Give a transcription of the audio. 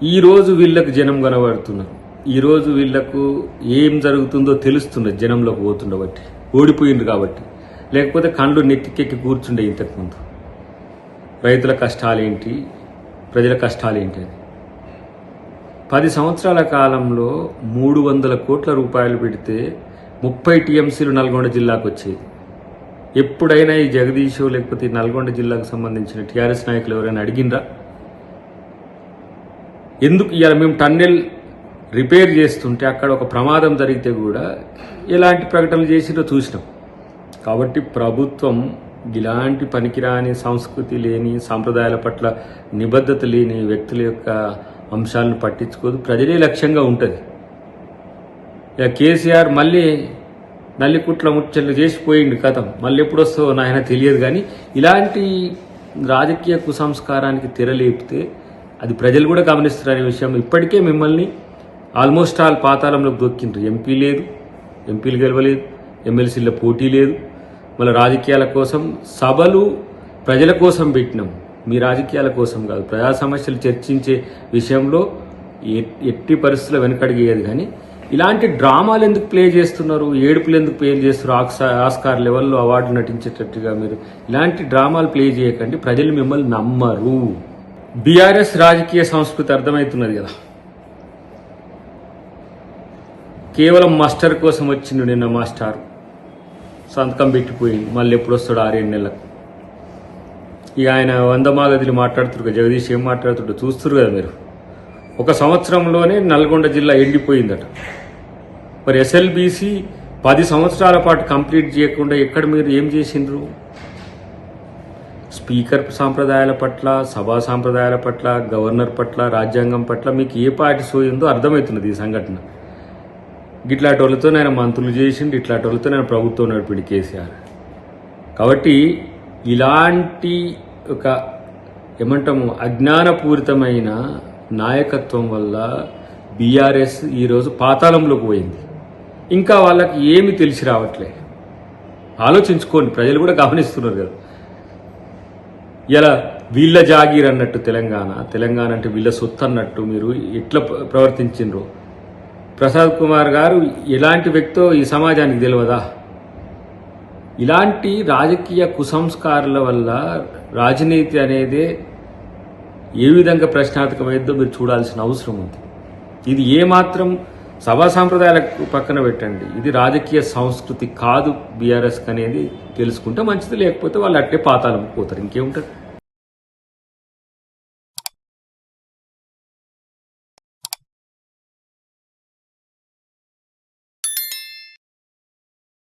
ఈరోజు వీళ్ళకు జనం కనబడుతున్నారు. ఈరోజు వీళ్లకు ఏం జరుగుతుందో తెలుస్తున్నది, జనంలోకి పోతుండబట్టి, ఓడిపోయింది కాబట్టి. లేకపోతే కండ్లు నెత్తికెక్కి కూర్చుండే ఇంతకుముందు. రైతుల కష్టాలేంటి, ప్రజల కష్టాలేంటి అని 10 సంవత్సరాల కాలంలో 300 కోట్ల రూపాయలు పెడితే 30 టీఎంసీలు నల్గొండ జిల్లాకు వచ్చేది. ఎప్పుడైనా ఈ జగదీషో లేకపోతే ఈ నల్గొండ జిల్లాకు సంబంధించిన టీఆర్ఎస్ నాయకులు ఎవరైనా అడిగినరా? ఎందుకు ఇవాళ మేము టన్నెల్ రిపేర్ చేస్తుంటే అక్కడ ఒక ప్రమాదం జరిగితే కూడా ఎలాంటి ప్రకటనలు చేసిరో చూసినాం. కాబట్టి ప్రభుత్వం ఇలాంటి పనికిరాని, సంస్కృతి లేని, సాంప్రదాయాల పట్ల నిబద్ధత లేని వ్యక్తుల యొక్క అంశాలను పట్టించుకోదు. ప్రజలే లక్ష్యంగా ఉంటుంది. ఇక కేసీఆర్ మళ్ళీ నల్లికుట్ల ముచ్చట్లు చేసిపోయింది కథం. మళ్ళీ ఎప్పుడు వస్తుందో నాయన తెలియదు. కానీ ఇలాంటి రాజకీయ కుసంస్కారానికి తెరలేపితే అది ప్రజలు కూడా గమనిస్తున్నారనే విషయం. ఇప్పటికే మిమ్మల్ని ఆల్మోస్ట్ ఆల్ పాతాళంలోకి దొక్కిండ్రు. ఎంపీ లేదు, ఎంపీలు గెలవలేదు, ఎమ్మెల్సీల పోటీ లేదు. మళ్ళీ రాజకీయాల కోసం సభలు ప్రజల కోసం పెట్టినాం, మీ రాజకీయాల కోసం కాదు. ప్రజా సమస్యలు చర్చించే విషయంలో ఎట్టి పరిస్థితుల్లో వెనకడిగేది. కానీ ఇలాంటి డ్రామాలు ఎందుకు ప్లే చేస్తున్నారు, ఏడుపులు ఎందుకు ప్లే చేస్తున్నారు? ఆస్కార్ లెవెల్లో అవార్డు నటించేటట్టుగా మీరు ఇలాంటి డ్రామాలు ప్లే చేయకండి. ప్రజలు మిమ్మల్ని నమ్మరు. బీఆర్ఎస్ రాజకీయ సంస్కృతి అర్థమవుతున్నది కదా. కేవలం మాస్టర్ కోసం వచ్చిండు. నిన్న మాస్టర్ సంతకం పెట్టిపోయింది. మళ్ళీ ఎప్పుడు వస్తాడు? 6-7 నెలలకు. ఇక ఆయన 100 మాగదులు మాట్లాడుతున్నారు. జగదీష్ ఏం మాట్లాడుతుండో చూస్తున్నారు కదా మీరు. 1 సంవత్సరంలోనే నల్గొండ జిల్లా ఎండిపోయిందట. మరి ఎస్ఎల్బీసీ 10 సంవత్సరాల పాటు కంప్లీట్ చేయకుండా ఎక్కడ మీరు ఏం చేసిండ్రు? స్పీకర్ సాంప్రదాయాల పట్ల, సభా సాంప్రదాయాల పట్ల, గవర్నర్ పట్ల, రాజ్యాంగం పట్ల మీకు ఏ పాటి సోయిందో అర్థమవుతున్నది ఈ సంఘటన. ఇట్లాంటి వాళ్ళతో నేను మంత్రులు చేసిండు, ఇట్లాంటి వాళ్ళతో నేను ప్రభుత్వం నడిపిండి కేసీఆర్. కాబట్టి ఇలాంటి ఒక ఏమంటాము అజ్ఞానపూరితమైన నాయకత్వం వల్ల బీఆర్ఎస్ ఈరోజు పాతాళంలోకి పోయింది. ఇంకా వాళ్ళకి ఏమి తెలిసి రావట్లే. ఆలోచించుకోండి, ప్రజలు కూడా గమనిస్తున్నారు కదా. ఇలా వీళ్ళ జాగీర్ అన్నట్టు తెలంగాణ అంటే వీళ్ళ సొత్తు అన్నట్టు మీరు ఎట్లా ప్రవర్తించిండ్రు? ప్రసాద్ కుమార్ గారు ఎలాంటి వ్యక్తో ఈ సమాజానికి తెలియదా? ఇలాంటి రాజకీయ కుసంస్కారాల వల్ల రాజనీతి అనేది ఏ విధంగా ప్రశ్నార్థకమైందో మీరు చూడాల్సిన అవసరం ఉంది. ఇది ఏమాత్రం సభా సాంప్రదాయాలకు పక్కన పెట్టండి. ఇది రాజకీయ సంస్కృతి కాదు బీఆర్ఎస్ అనేది తెలుసుకుంటే మంచిది. లేకపోతే వాళ్ళు అట్టే పాతాళం పోతారు. ఇంకేముంటుంది?